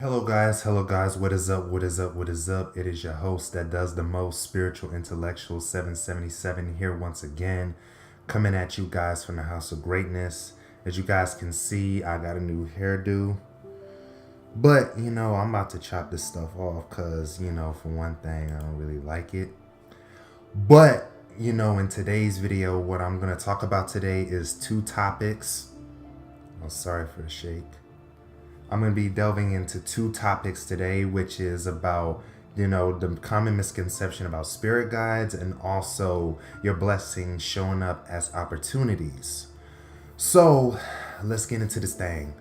Hello guys, what is up, what is up, what is up? It is your host that does the most, spiritual intellectual 777 here once again, coming at you guys from the house of greatness. As you guys can see, I got a new hairdo, but I'm about to chop this stuff off because, for one thing, I don't really like it. But, in today's video, what I'm going to talk about today is two topics. Oh, sorry for the shake. I'm going to be delving into two topics today, which is about, the common misconception about spirit guides and also your blessings showing up as opportunities. So let's get into this thing.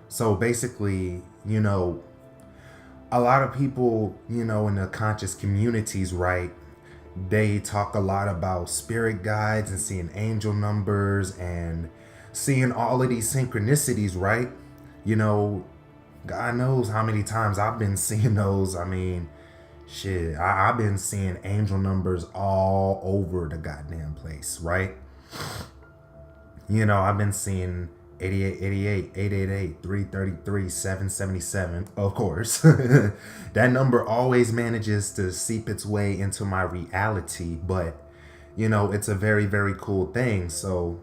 So basically, a lot of people, in the conscious communities, right? They talk a lot about spirit guides and seeing angel numbers and seeing all of these synchronicities, right? You know, God knows how many times I've been seeing those. I mean, shit, I've been seeing angel numbers all over the goddamn place, right? I've been seeing 8888, 888, 333, 777, of course. That number always manages to seep its way into my reality, but, it's a very, very cool thing. So,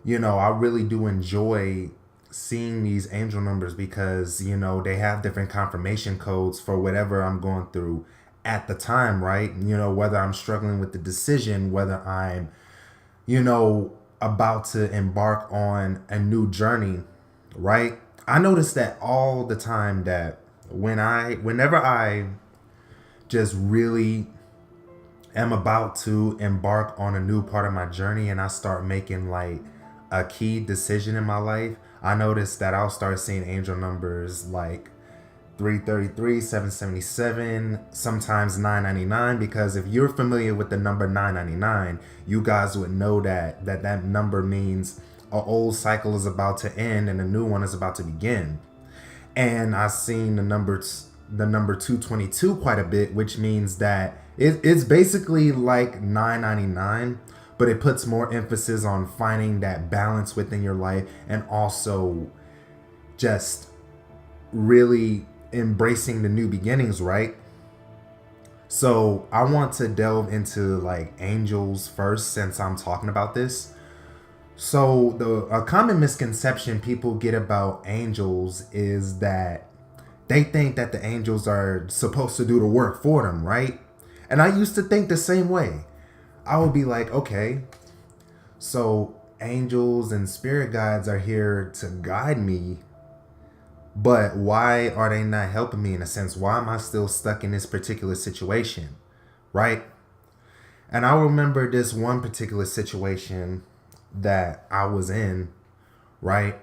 I really do enjoy seeing these angel numbers because they have different confirmation codes for whatever I'm going through at the time, right? Whether I'm struggling with the decision, whether I'm about to embark on a new journey, right? I notice that all the time that whenever I just really am about to embark on a new part of my journey and I start making like a key decision in my life, I noticed that I'll start seeing angel numbers like 333, 777, sometimes 999, because if you're familiar with the number 999, you guys would know that number means an old cycle is about to end and a new one is about to begin. And I've seen the number 222 quite a bit, which means that it's basically like 999, but it puts more emphasis on finding that balance within your life and also just really embracing the new beginnings, right? So I want to delve into like angels first since I'm talking about this. So a common misconception people get about angels is that they think that the angels are supposed to do the work for them, right? And I used to think the same way. I would be like, okay, so angels and spirit guides are here to guide me, but why are they not helping me in a sense? Why am I still stuck in this particular situation, right? And I remember this one particular situation that I was in, right?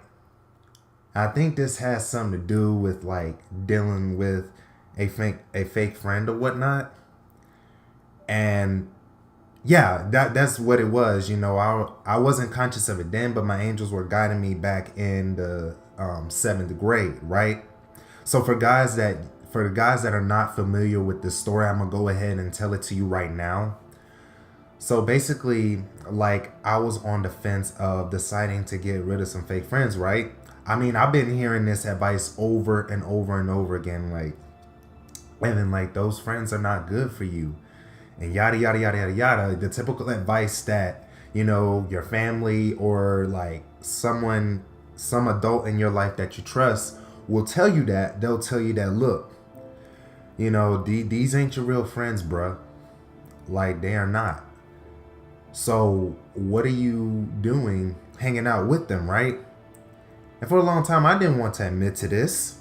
I think this has something to do with like dealing with a fake friend or whatnot. And yeah, that's what it was. I wasn't conscious of it then, but my angels were guiding me back in the seventh grade, right? So for the guys that are not familiar with this story, I'm gonna go ahead and tell it to you right now. So basically, like I was on the fence of deciding to get rid of some fake friends, right? I mean, I've been hearing this advice over and over and over again, like, and like those friends are not good for you and yada yada yada yada yada. The typical advice that your family or like some adult in your life that you trust will tell you that. They'll tell you that, look, these ain't your real friends, bruh. Like, they are not. So what are you doing hanging out with them, right? And for a long time I didn't want to admit to this.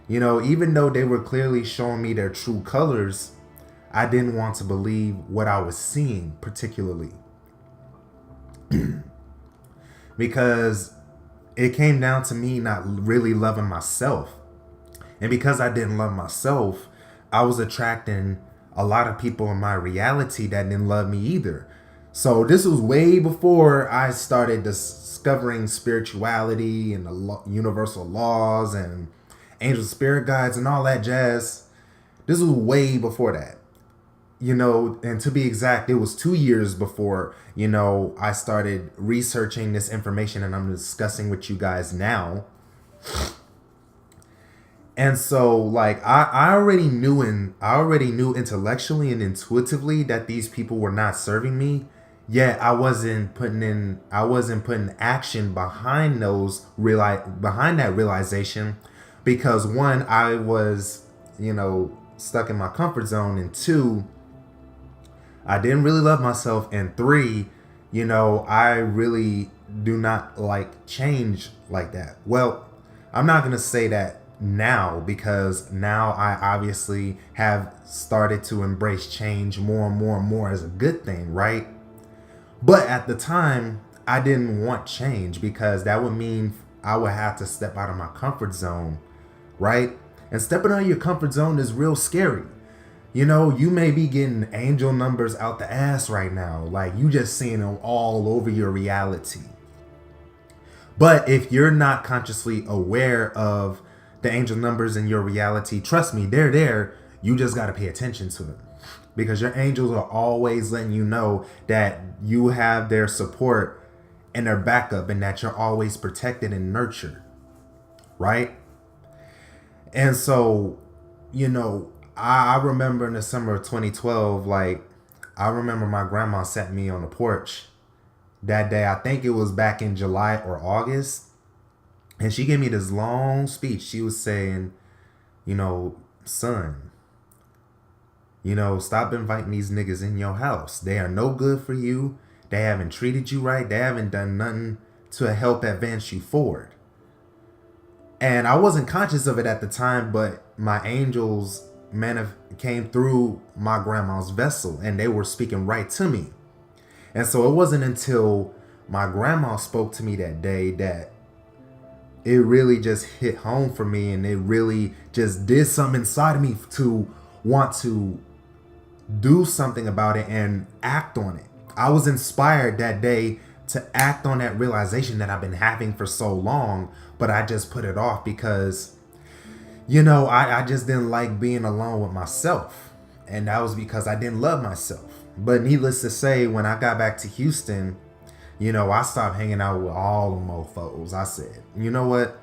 Even though they were clearly showing me their true colors, I didn't want to believe what I was seeing, particularly because it came down to me not really loving myself. And because I didn't love myself, I was attracting a lot of people in my reality that didn't love me either. So this was way before I started discovering spirituality and the universal laws and angel spirit guides and all that jazz. This was way before that. And to be exact, it was 2 years before, I started researching this information and I'm discussing with you guys now. And so like I already knew, and I already knew intellectually and intuitively that these people were not serving me. Yet I wasn't putting action behind behind that realization, because one, I was, stuck in my comfort zone, and two, I didn't really love myself, and three, I really do not like change like that. Well, I'm not going to say that now, because now I obviously have started to embrace change more and more and more as a good thing, right? But at the time, I didn't want change, because that would mean I would have to step out of my comfort zone, right? And stepping out of your comfort zone is real scary. You may be getting angel numbers out the ass right now. Like, you just seeing them all over your reality. But if you're not consciously aware of the angel numbers in your reality, trust me, they're there. You just got to pay attention to them, because your angels are always letting you know that you have their support and their backup, and that you're always protected and nurtured, right? And so, I remember in the summer of 2012, like, I remember my grandma sat me on the porch that day. I think it was back in July or August. And she gave me this long speech. She was saying, son, stop inviting these niggas in your house. They are no good for you. They haven't treated you right. They haven't done nothing to help advance you forward. And I wasn't conscious of it at the time, but my angels came through my grandma's vessel, and they were speaking right to me. And so it wasn't until my grandma spoke to me that day that it really just hit home for me, and it really just did something inside of me to want to do something about it and act on it. I was inspired that day to act on that realization that I've been having for so long, but I just put it off because, I just didn't like being alone with myself. And that was because I didn't love myself. But needless to say, when I got back to Houston, I stopped hanging out with all the mofos. I said, you know what?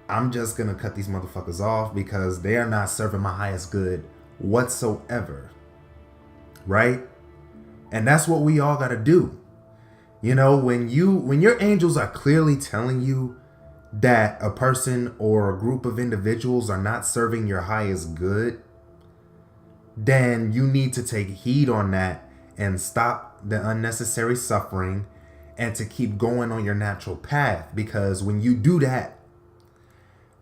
I'm just going to cut these motherfuckers off, because they are not serving my highest good whatsoever. Right? And that's what we all got to do. When your angels are clearly telling you that a person or a group of individuals are not serving your highest good, then you need to take heed on that and stop the unnecessary suffering, and to keep going on your natural path. Because when you do that,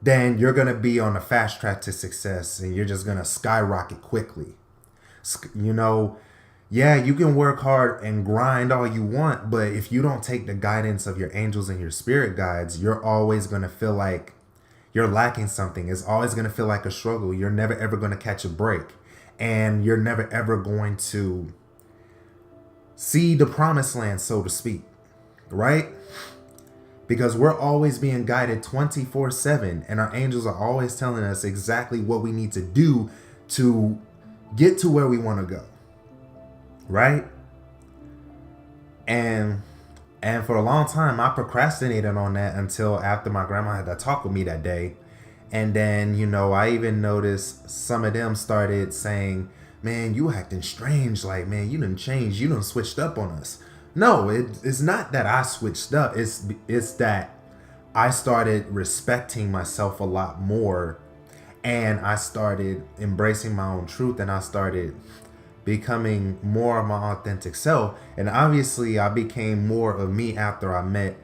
then you're going to be on a fast track to success, and you're just going to skyrocket quickly. Yeah, you can work hard and grind all you want, but if you don't take the guidance of your angels and your spirit guides, you're always going to feel like you're lacking something. It's always going to feel like a struggle. You're never ever going to catch a break, and you're never ever going to see the promised land, so to speak, right? Because we're always being guided 24/7, and our angels are always telling us exactly what we need to do to get to where we want to go. Right? And for a long time, I procrastinated on that until after my grandma had that talk with me that day. And then, I even noticed some of them started saying, man, you acting strange. Like, man, you done changed. You done switched up on us. No, it's not that I switched up. It's that I started respecting myself a lot more. And I started embracing my own truth. And I started becoming more of my authentic self. And obviously I became more of me after I met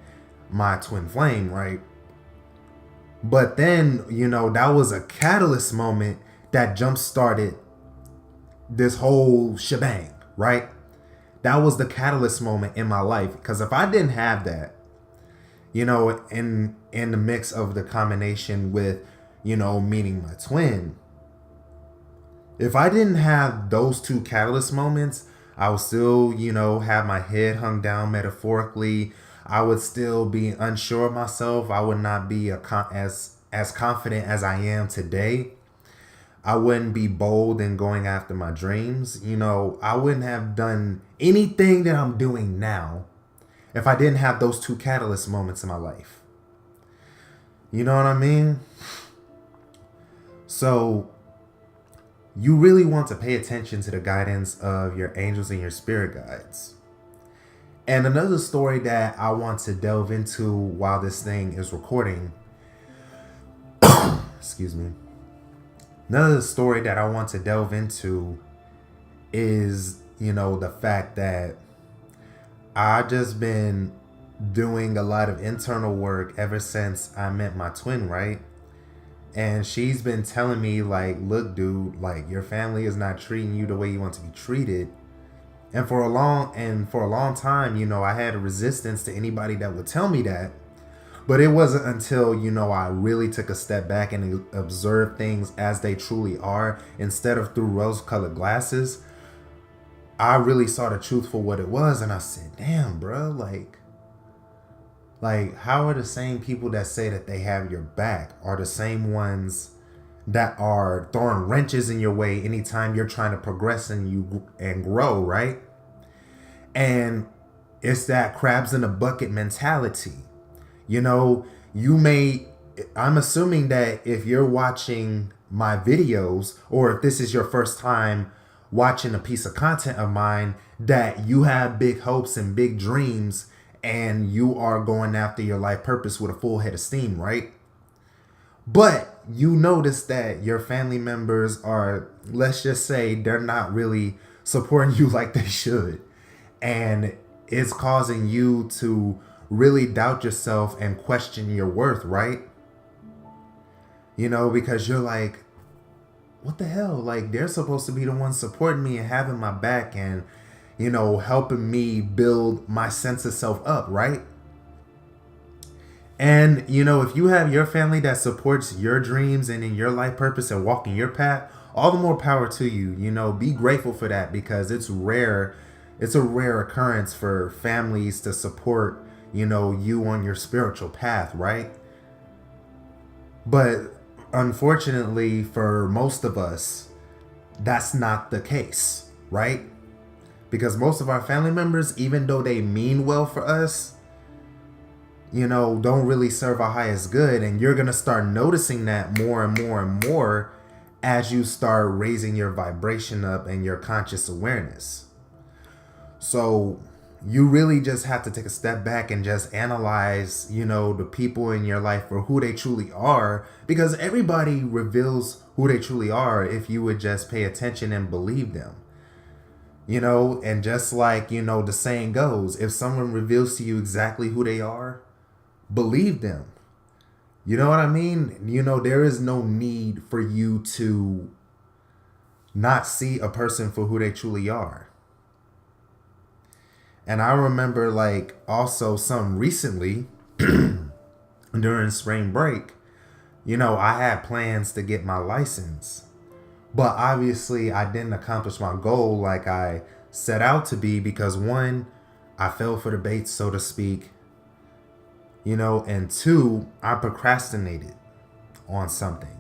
my twin flame, right? But then, that was a catalyst moment that jump started this whole shebang, right? That was the catalyst moment in my life. Because if I didn't have that, in the mix of the combination with, meeting my twin, if I didn't have those two catalyst moments, I would still, have my head hung down metaphorically. I would still be unsure of myself. I would not be as confident as I am today. I wouldn't be bold in going after my dreams. I wouldn't have done anything that I'm doing now if I didn't have those two catalyst moments in my life. You know what I mean? So you really want to pay attention to the guidance of your angels and your spirit guides. And another story that I want to delve into while this thing is recording, excuse me. Another story that I want to delve into is, the fact that I just been doing a lot of internal work ever since I met my twin, right? And she's been telling me, like, look, dude, like, your family is not treating you the way you want to be treated. And for a long time, I had a resistance to anybody that would tell me that. But it wasn't until, I really took a step back and observed things as they truly are instead of through rose-colored glasses. I really saw the truth for what it was, and I said, damn, bro, like, how are the same people that say that they have your back are the same ones that are throwing wrenches in your way anytime you're trying to progress and grow, right? And it's that crabs in a bucket mentality. I'm assuming that if you're watching my videos, or if this is your first time watching a piece of content of mine, that you have big hopes and big dreams and you are going after your life purpose with a full head of steam, right? But you notice that your family members are, let's just say, they're not really supporting you like they should. And it's causing you to really doubt yourself and question your worth, right? Because you're like, what the hell? Like, they're supposed to be the ones supporting me and having my back and, helping me build my sense of self up, right? And, if you have your family that supports your dreams and in your life purpose and walking your path, all the more power to you. Be grateful for that, because it's rare. It's a rare occurrence for families to support, you on your spiritual path, right? But unfortunately, for most of us, that's not the case, right? Because most of our family members, even though they mean well for us, don't really serve our highest good. And you're going to start noticing that more and more and more as you start raising your vibration up and your conscious awareness. So you really just have to take a step back and just analyze, the people in your life for who they truly are, because everybody reveals who they truly are if you would just pay attention and believe them. And just like, the saying goes, if someone reveals to you exactly who they are, believe them. You know what I mean? There is no need for you to not see a person for who they truly are. And I remember, like, also some recently during spring break, I had plans to get my license. But obviously, I didn't accomplish my goal like I set out to be because, one, I fell for the bait, so to speak. And two, I procrastinated on something.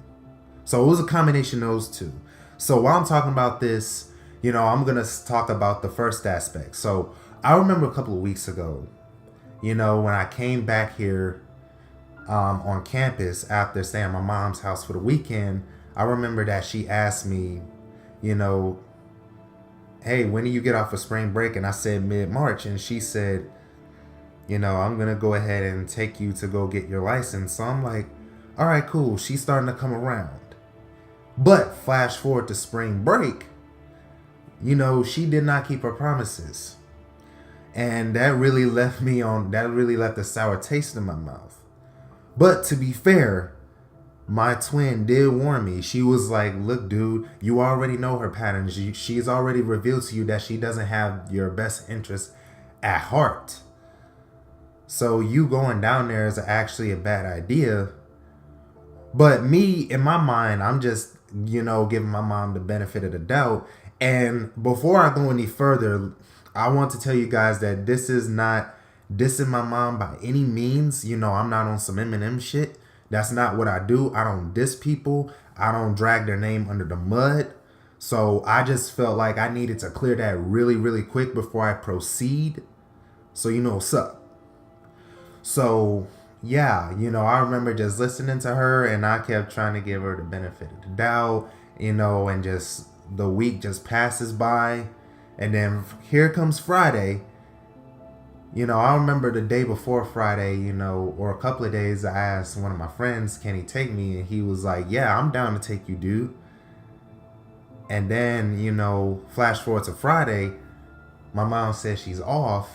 So it was a combination of those two. So while I'm talking about this, I'm going to talk about the first aspect. So I remember a couple of weeks ago, when I came back here on campus after staying at my mom's house for the weekend, I remember that she asked me, hey, when do you get off of spring break? And I said mid-March. And she said, I'm going to go ahead and take you to go get your license. So I'm like, all right, cool. She's starting to come around. But flash forward to spring break, she did not keep her promises. And that really left a sour taste in my mouth. But to be fair, my twin did warn me. She was like, look, dude, you already know her patterns. She's already revealed to you that she doesn't have your best interest at heart. So you going down there is actually a bad idea. But me, in my mind, I'm just, giving my mom the benefit of the doubt. And before I go any further, I want to tell you guys that this is not dissing my mom by any means. I'm not on some Eminem shit. That's not what I do. I don't diss people. I don't drag their name under the mud. So I just felt like I needed to clear that really, really quick before I proceed. So you know what's up. So yeah, I remember just listening to her, and I kept trying to give her the benefit of the doubt, and just the week just passes by. And then here comes Friday. I remember the day before Friday, or a couple of days, I asked one of my friends, can he take me? And he was like, yeah, I'm down to take you, dude. And then, flash forward to Friday, my mom says she's off.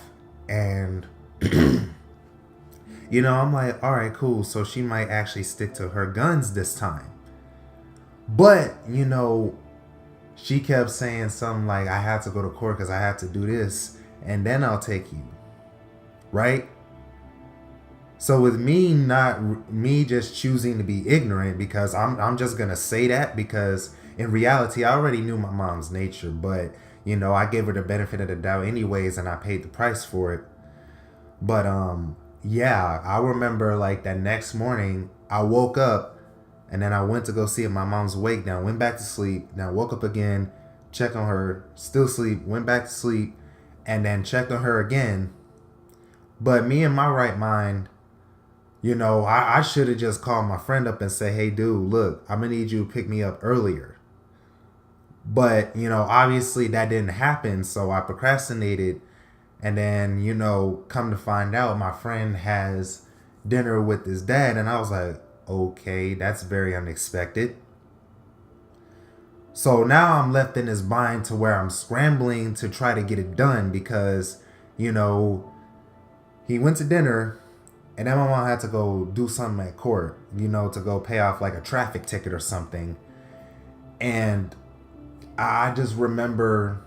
And, I'm like, all right, cool. So she might actually stick to her guns this time. But, she kept saying something like, I have to go to court because I have to do this. And then I'll take you. Right? So with me just choosing to be ignorant, because I'm just gonna say that, because in reality I already knew my mom's nature, but I gave her the benefit of the doubt anyways, and I paid the price for it. But yeah, I remember like that next morning I woke up, and then I went to go see if my mom's awake. Now went back to sleep. Now woke up again, checked on her, still sleep, went back to sleep, and then checked on her again. But me in my right mind, I should have just called my friend up and say, hey, dude, look, I'm going to need you to pick me up earlier. But, obviously that didn't happen. So I procrastinated. And then, come to find out, my friend has dinner with his dad. And I was like, okay, that's very unexpected. So now I'm left in this bind to where I'm scrambling to try to get it done, because, he went to dinner, and then my mom had to go do something at court, to go pay off like a traffic ticket or something. And I just remember,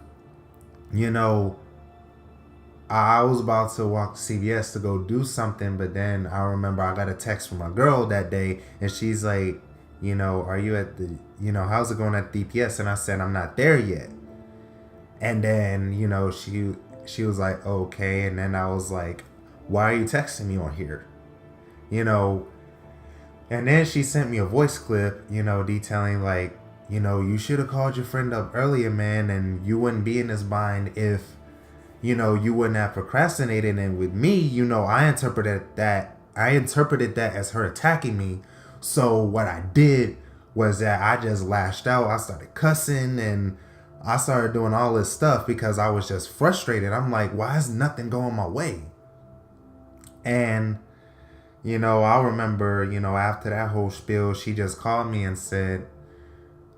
I was about to walk to CVS to go do something, but then I remember I got a text from my girl that day, and she's like, are you at the, how's it going at DPS? And I said, I'm not there yet. And then, she was like, okay. And then I was like, why are you texting me on here? And then she sent me a voice clip, detailing like, you should have called your friend up earlier, man, and you wouldn't be in this bind if, you wouldn't have procrastinated. And with me, I interpreted that as her attacking me. So what I did was that I just lashed out. I started cussing, and I started doing all this stuff because I was just frustrated. I'm like, why is nothing going my way? And, I remember, after that whole spiel, she just called me and said,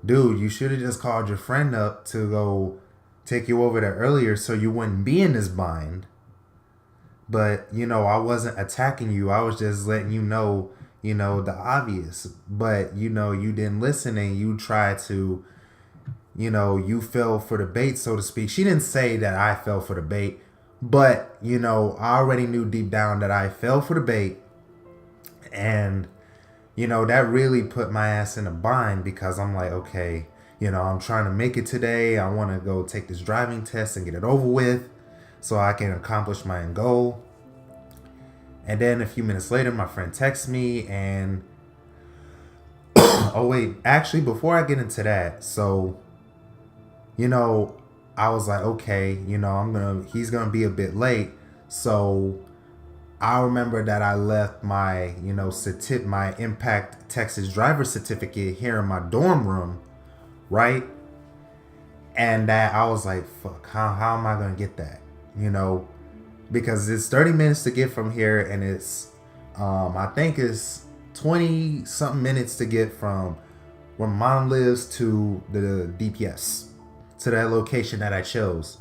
dude, you should have just called your friend up to go take you over there earlier so you wouldn't be in this bind. But, I wasn't attacking you. I was just letting you know, the obvious. But, you didn't listen, and you tried to, you fell for the bait, so to speak. She didn't say that I fell for the bait. But, I already knew deep down that I fell for the bait. And, that really put my ass in a bind, because I'm like, okay, I'm trying to make it today. I want to go take this driving test and get it over with so I can accomplish my end goal. And then a few minutes later, my friend texts me, and oh, wait, actually, before I get into that, so, I was like, okay, he's gonna be a bit late. So I remember that I left my, my Impact Texas driver certificate here in my dorm room, right? And that I was like, fuck, how am I gonna get that? Because it's 30 minutes to get from here, and it's I think it's 20 something minutes to get from where mom lives to the DPS, to that location that I chose.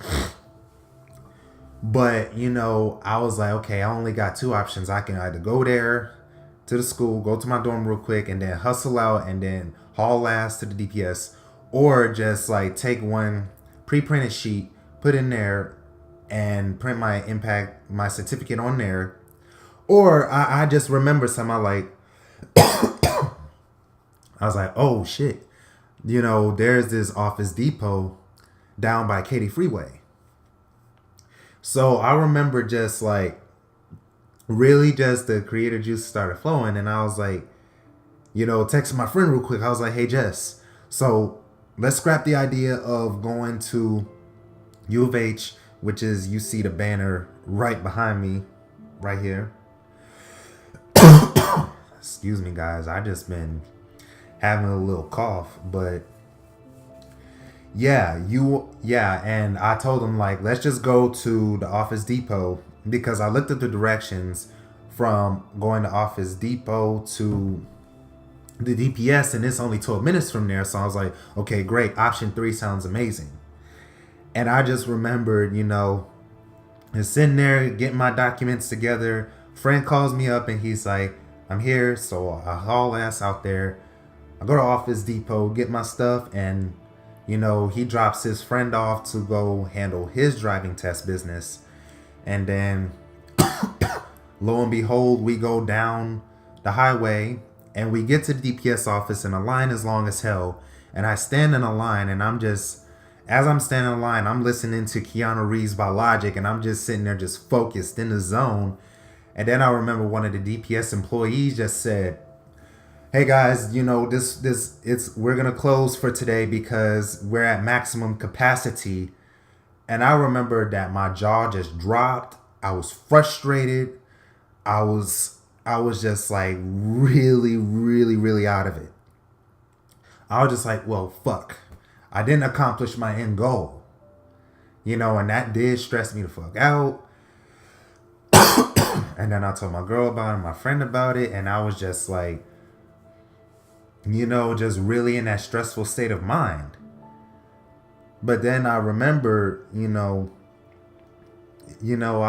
But, I was like, okay, I only got two options. I can either go there to the school, go to my dorm real quick, and then hustle out and then haul ass to the DPS, or just like take one pre-printed sheet, put in there, and print my certificate on there. Or I just remember something like, I was like, oh shit, there's this Office Depot down by Katy Freeway. So I remember just like really just the creator juice started flowing, and I was like, texting my friend real quick. I was like, hey Jess, so let's scrap the idea of going to U of H, which is, you see the banner right behind me, right here. Excuse me, guys. I just been having a little cough, but yeah, and I told him like, let's just go to the Office Depot because I looked at the directions from going to Office Depot to the DPS, and it's only 12 minutes from there. So I was like, okay, great. Option 3 sounds amazing. And I just remembered, just sitting there getting my documents together. Friend calls me up and he's like, I'm here. So I haul ass out there. I go to Office Depot, get my stuff, and he drops his friend off to go handle his driving test business. And then lo and behold, we go down the highway and we get to the DPS office, and the line is long as hell. And I stand in a line, and as I'm standing in line, I'm listening to Keanu Reeves by Logic, and I'm just sitting there just focused in the zone. And then I remember one of the DPS employees just said, hey guys, we're gonna close for today because we're at maximum capacity. And I remember that my jaw just dropped. I was frustrated. I was just like really, really, really out of it. I was just like, well, fuck. I didn't accomplish my end goal. And that did stress me the fuck out. And then I told my girl about it, my friend about it, and I was just like, just really in that stressful state of mind. But then I remember, I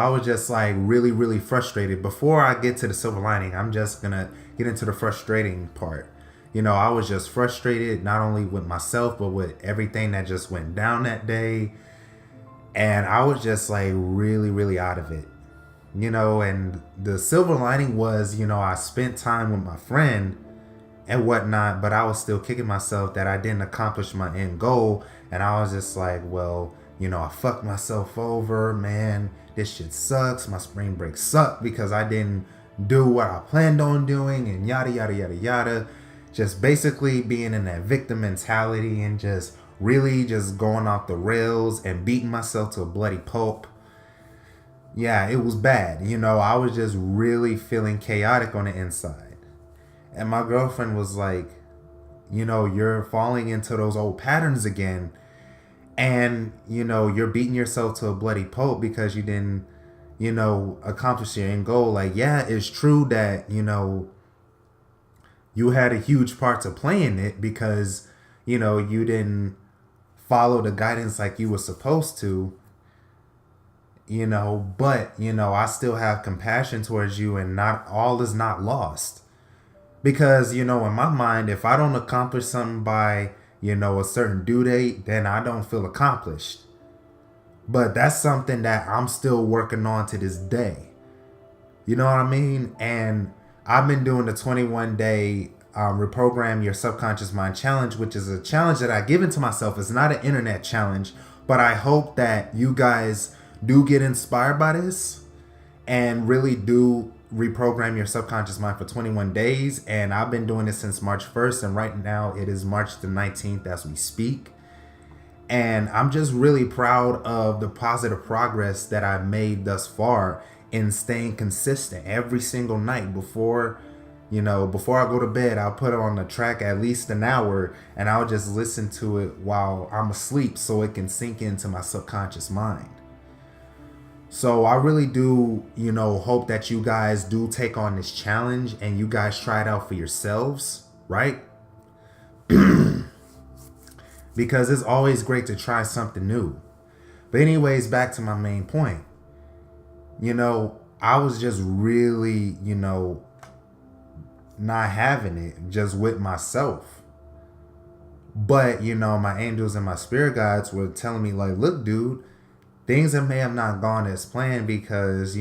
was just like really, really frustrated. Before I get to the silver lining, I'm just gonna get into the frustrating part. I was just frustrated, not only with myself, but with everything that just went down that day. And I was just like really, really out of it. And the silver lining was, I spent time with my friend and whatnot, but I was still kicking myself that I didn't accomplish my end goal. And I was just like, well, I fucked myself over, man. This shit sucks. My spring break sucked because I didn't do what I planned on doing, and yada, yada, yada, yada. Just basically being in that victim mentality and just really just going off the rails and beating myself to a bloody pulp. Yeah, it was bad. I was just really feeling chaotic on the inside. And my girlfriend was like, you're falling into those old patterns again. And, you're beating yourself to a bloody pulp because you didn't, accomplish your end goal. Like, yeah, it's true that, you had a huge part to play in it because, you didn't follow the guidance like you were supposed to. But, I still have compassion towards you, and not all is not lost. Because, in my mind, if I don't accomplish something by, a certain due date, then I don't feel accomplished. But that's something that I'm still working on to this day. You know what I mean? And I've been doing the 21-day reprogram your subconscious mind challenge, which is a challenge that I given to myself. It's not an internet challenge, but I hope that you guys do get inspired by this and really do reprogram your subconscious mind for 21 days. And I've been doing this since March 1st, and right now it is March the 19th as we speak. And I'm just really proud of the positive progress that I've made thus far in staying consistent every single night. Before I go to bed, I'll put on the track at least an hour, and I'll just listen to it while I'm asleep so it can sink into my subconscious mind. So I really do, hope that you guys do take on this challenge and you guys try it out for yourselves, right? Because it's always great to try something new. But anyways, back to my main point. I was just really, not having it just with myself. But, my angels and my spirit guides were telling me like, look, dude, things that may have not gone as planned because,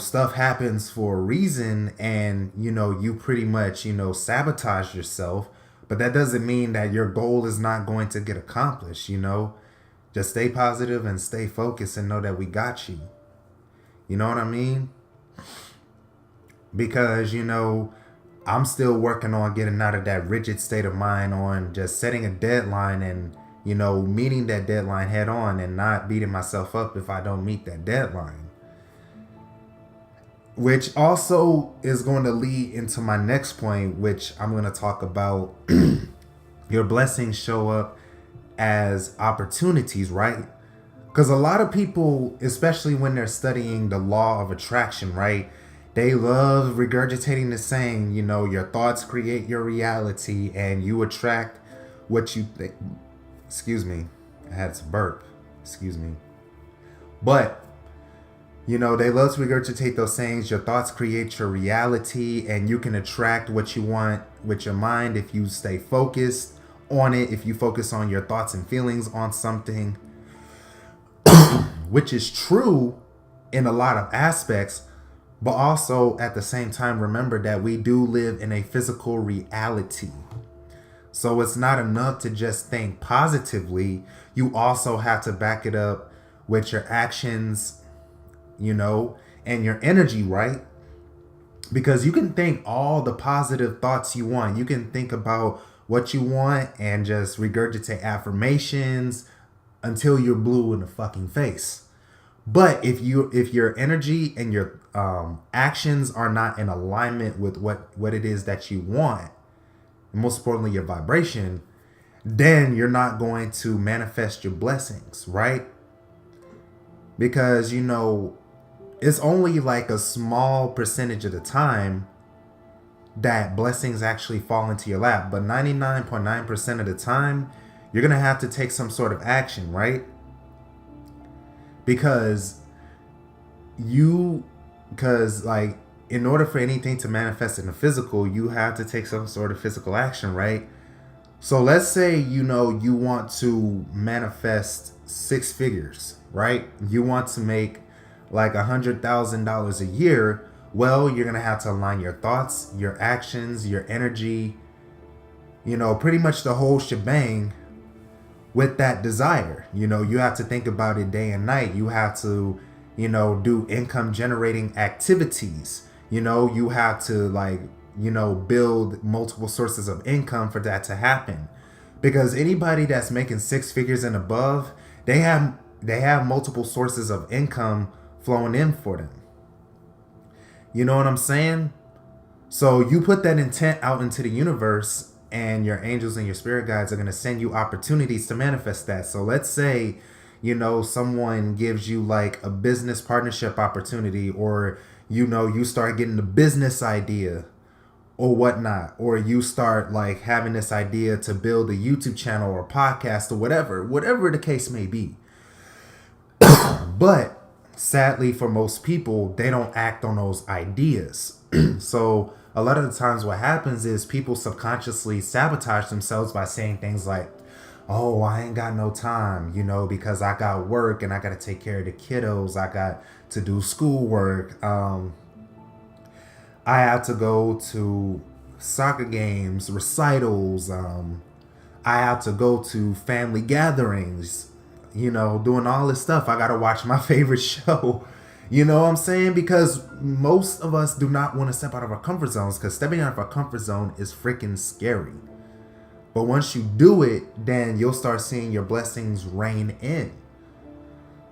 stuff happens for a reason, and, you pretty much, sabotage yourself. But that doesn't mean that your goal is not going to get accomplished, Just stay positive and stay focused and know that we got you. You know what I mean? Because, I'm still working on getting out of that rigid state of mind on just setting a deadline and, meeting that deadline head on and not beating myself up if I don't meet that deadline. which also is going to lead into my next point, which I'm going to talk about. Your blessings show up as opportunities, right? Because a lot of people, especially when they're studying the law of attraction, right? They love regurgitating the saying, your thoughts create your reality and you attract what you think. Excuse me. I had to burp. Excuse me. But, they love to regurgitate those sayings. Your thoughts create your reality and you can attract what you want with your mind if you stay focused on it, if you focus on your thoughts and feelings on something, which is true in a lot of aspects, but also at the same time, remember that we do live in a physical reality. So it's not enough to just think positively. You also have to back it up with your actions, and your energy, right? Because you can think all the positive thoughts you want. You can think about what you want and just regurgitate affirmations until you're blue in the fucking face. But if your energy and your actions are not in alignment with what it is that you want, and most importantly your vibration, then you're not going to manifest your blessings, right? Because it's only like a small percentage of the time that blessings actually fall into your lap, but 99.9% of the time you're gonna have to take some sort of action, right? Because like in order for anything to manifest in the physical, you have to take some sort of physical action, right? So let's say you want to manifest 6 figures, right? You want to make like $100,000 a year. Well, you're gonna have to align your thoughts, your actions, your energy, pretty much the whole shebang with that desire. You have to think about it day and night. You have to, do income generating activities. You have to build multiple sources of income for that to happen. Because anybody that's making 6 figures and above, they have multiple sources of income flowing in for them. You know what I'm saying? So you put that intent out into the universe and your angels and your spirit guides are going to send you opportunities to manifest that. So let's say, someone gives you like a business partnership opportunity, or, you start getting the business idea or whatnot, or you start like having this idea to build a YouTube channel or podcast or whatever the case may be. But sadly, for most people, they don't act on those ideas. So a lot of the times what happens is people subconsciously sabotage themselves by saying things like, oh, I ain't got no time, because I got work and I got to take care of the kiddos. I got to do schoolwork. I have to go to soccer games, recitals. I have to go to family gatherings. Doing all this stuff. I gotta watch my favorite show. You know what I'm saying? Because most of us do not want to step out of our comfort zones, because stepping out of our comfort zone is freaking scary. But once you do it, then you'll start seeing your blessings rain in.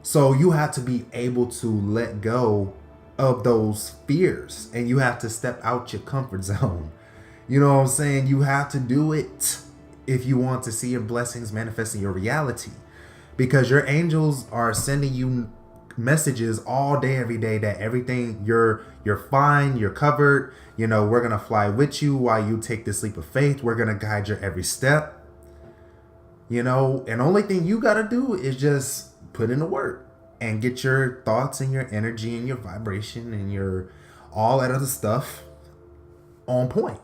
So you have to be able to let go of those fears and you have to step out your comfort zone. You know what I'm saying? You have to do it if you want to see your blessings manifest in your reality. Because your angels are sending you messages all day, every day, that everything, you're fine, you're covered. We're going to fly with you while you take this leap of faith. We're going to guide your every step. And only thing you got to do is just put in the work and get your thoughts and your energy and your vibration and your all that other stuff on point.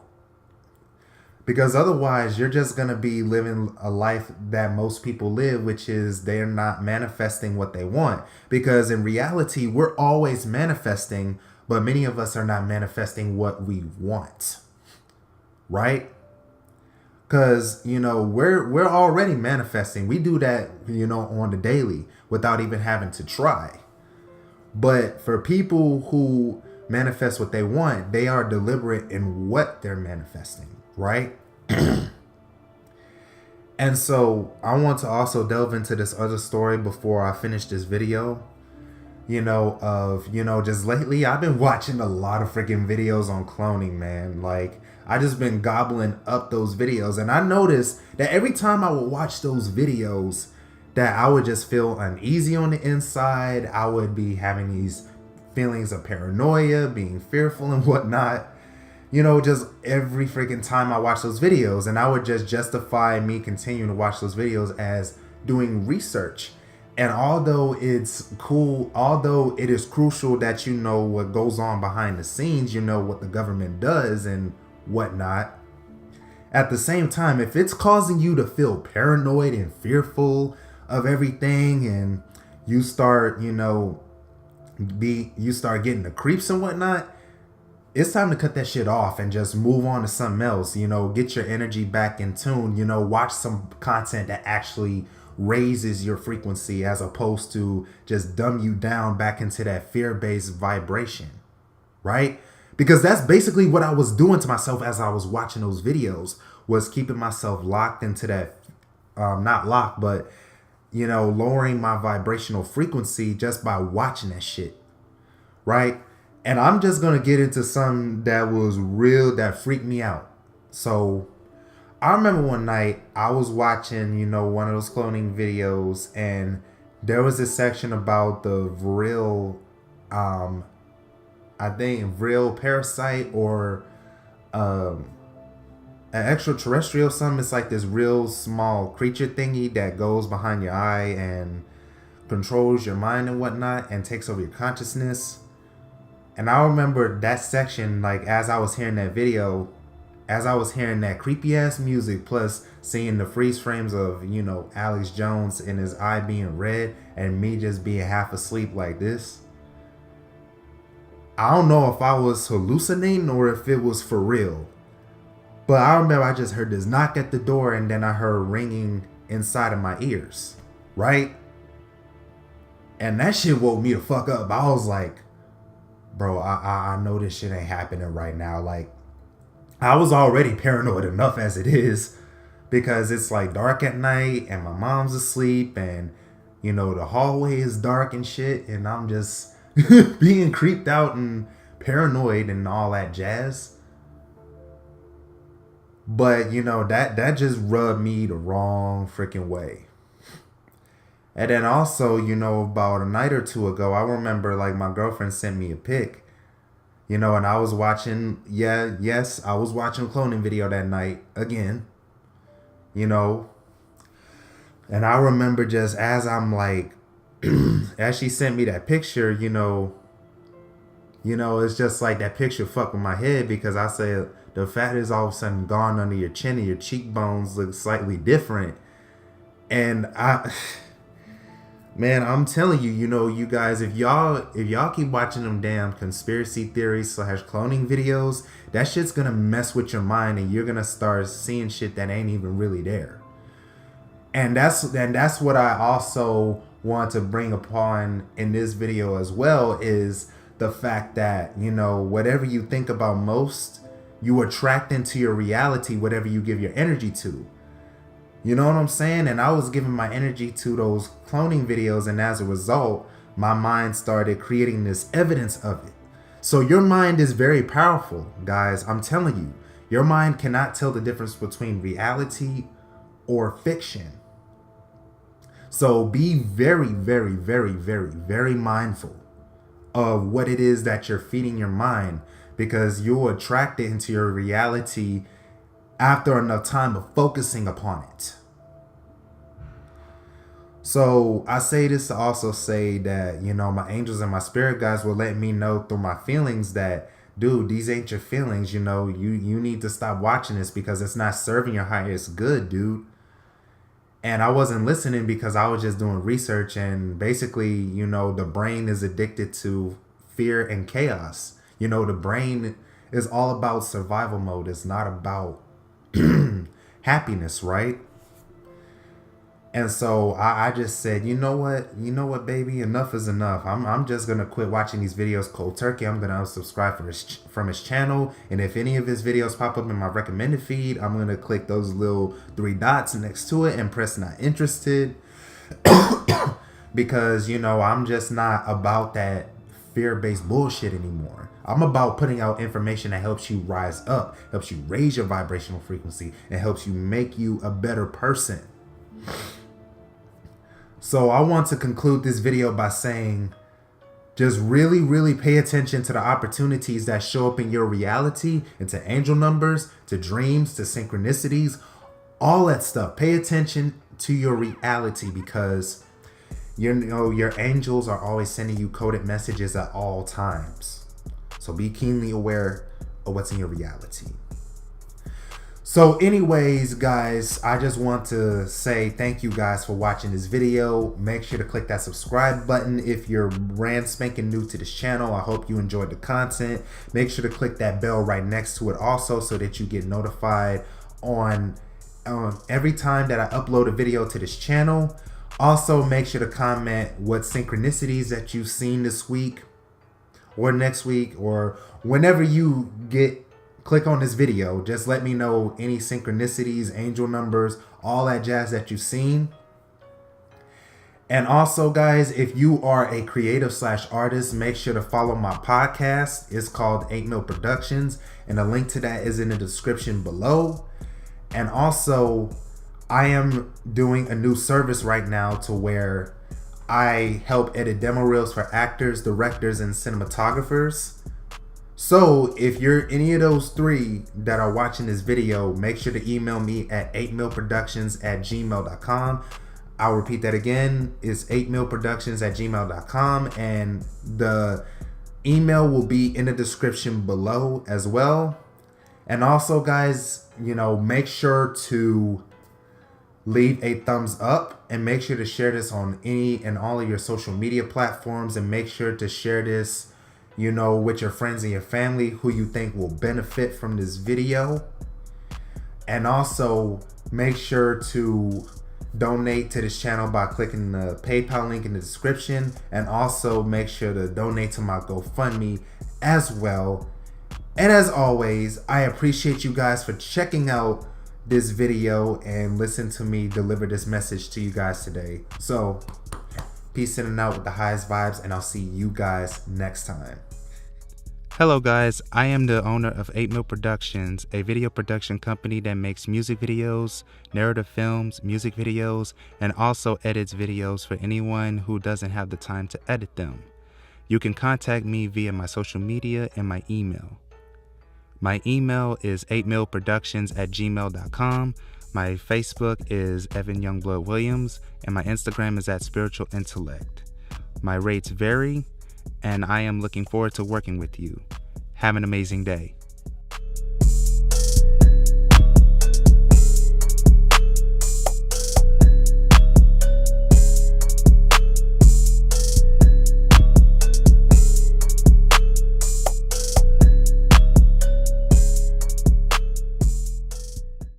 Because otherwise, you're just going to be living a life that most people live, which is they're not manifesting what they want. Because in reality, we're always manifesting, but many of us are not manifesting what we want. Right? Because, we're already manifesting. We do that, on the daily without even having to try. But for people who manifest what they want, they are deliberate in what they're manifesting. Right? And so I want to also delve into this other story before I finish this video. Just lately I've been watching a lot of freaking videos on cloning, man. Like, I just been gobbling up those videos, and I noticed that every time I would watch those videos, that I would just feel uneasy on the inside. I would be having these feelings of paranoia, being fearful and whatnot. Just every freaking time I watch those videos, and I would just justify me continuing to watch those videos as doing research. And although it is crucial that you know what goes on behind the scenes, what the government does and whatnot, at the same time, if it's causing you to feel paranoid and fearful of everything, and you start, you start getting the creeps and whatnot, it's time to cut that shit off and just move on to something else. Get your energy back in tune. Watch some content that actually raises your frequency, as opposed to just dumb you down back into that fear-based vibration, right? Because that's basically what I was doing to myself as I was watching those videos, was keeping myself locked into that, not locked, but, lowering my vibrational frequency just by watching that shit, right? And I'm just going to get into something that was real, that freaked me out. So I remember one night I was watching, one of those cloning videos, and there was this section about the real, I think real parasite, or an extraterrestrial something. It's like this real small creature thingy that goes behind your eye and controls your mind and whatnot and takes over your consciousness. And I remember that section, like, as I was hearing that video, as I was hearing that creepy ass music, plus seeing the freeze frames of, Alex Jones and his eye being red and me just being half asleep like this. I don't know if I was hallucinating or if it was for real. But I remember I just heard this knock at the door, and then I heard ringing inside of my ears, right? And that shit woke me the fuck up. I was like, bro, I know this shit ain't happening right now. Like, I was already paranoid enough as it is, because it's like dark at night and my mom's asleep, and the hallway is dark and shit, and I'm just being creeped out and paranoid and all that jazz. But that just rubbed me the wrong freaking way. And then also, about a night or two ago, I remember, like, my girlfriend sent me a pic, and I was watching, I was watching a cloning video that night again, and I remember, just as I'm like, as she sent me that picture, it's just like that picture fucked with my head, because I said the fat is all of a sudden gone under your chin and your cheekbones look slightly different. And man, I'm telling you, you guys, if y'all keep watching them damn conspiracy theories / cloning videos, that shit's gonna mess with your mind, and you're gonna start seeing shit that ain't even really there. And that's what I also want to bring upon in this video as well, is the fact that, whatever you think about most, you attract into your reality whatever you give your energy to. You know what I'm saying? And I was giving my energy to those cloning videos, and as a result, my mind started creating this evidence of it. So your mind is very powerful, guys. I'm telling you, your mind cannot tell the difference between reality or fiction. So be very, very, very, very, very mindful of what it is that you're feeding your mind, because you'll attract it into your reality after enough time of focusing upon it. So I say this to also say that, my angels and my spirit guides will let me know through my feelings that, dude, these ain't your feelings. You need to stop watching this, because it's not serving your highest good, dude. And I wasn't listening because I was just doing research, and basically, the brain is addicted to fear and chaos. The brain is all about survival mode. It's not about happiness, right? And so I just said, you know what, baby, enough is enough. I'm just gonna quit watching these videos cold turkey. I'm gonna unsubscribe from his channel, and if any of his videos pop up in my recommended feed, I'm gonna click those little 3 dots next to it and press not interested. because, I'm just not about that fear-based bullshit anymore. I'm about putting out information that helps you rise up, helps you raise your vibrational frequency, and helps you make you a better person. So I want to conclude this video by saying, just really, really pay attention to the opportunities that show up in your reality, and to angel numbers, to dreams, to synchronicities, all that stuff. Pay attention to your reality, because your angels are always sending you coded messages at all times. So be keenly aware of what's in your reality. So anyways, guys, I just want to say thank you guys for watching this video. Make sure to click that subscribe button if you're brand spanking new to this channel. I hope you enjoyed the content. Make sure to click that bell right next to it also, so that you get notified on every time that I upload a video to this channel. Also, make sure to comment what synchronicities that you've seen this week or next week, or whenever you click on this video. Just let me know any synchronicities, angel numbers, all that jazz that you've seen. And also, guys, if you are a creative / artist, make sure to follow my podcast. It's called 8 Mil Productions, and a link to that is in the description below. And also, I am doing a new service right now to where I help edit demo reels for actors, directors, and cinematographers. So if you're any of those three that are watching this video, make sure to email me at 8milproductions@gmail.com. I'll repeat that again. It's 8milproductions@gmail.com, and the email will be in the description below as well. And also, guys, make sure to leave a thumbs up, and make sure to share this on any and all of your social media platforms, and make sure to share this with your friends and your family who you think will benefit from this video. And also, make sure to donate to this channel by clicking the PayPal link in the description, and also make sure to donate to my GoFundMe as well. And as always, I appreciate you guys for checking out this video and listen to me deliver this message to you guys today. So peace in and out with the highest vibes, and I'll see you guys next time. Hello guys, I am the owner of 8 Mil Productions, a video production company that makes music videos, narrative films, music videos, and also edits videos for anyone who doesn't have the time to edit them. You can contact me via my social media and my email. My email is 8milproductions@gmail.com. My Facebook is Evan Youngblood Williams, and my Instagram is @Spiritual Intellect. My rates vary, and I am looking forward to working with you. Have an amazing day.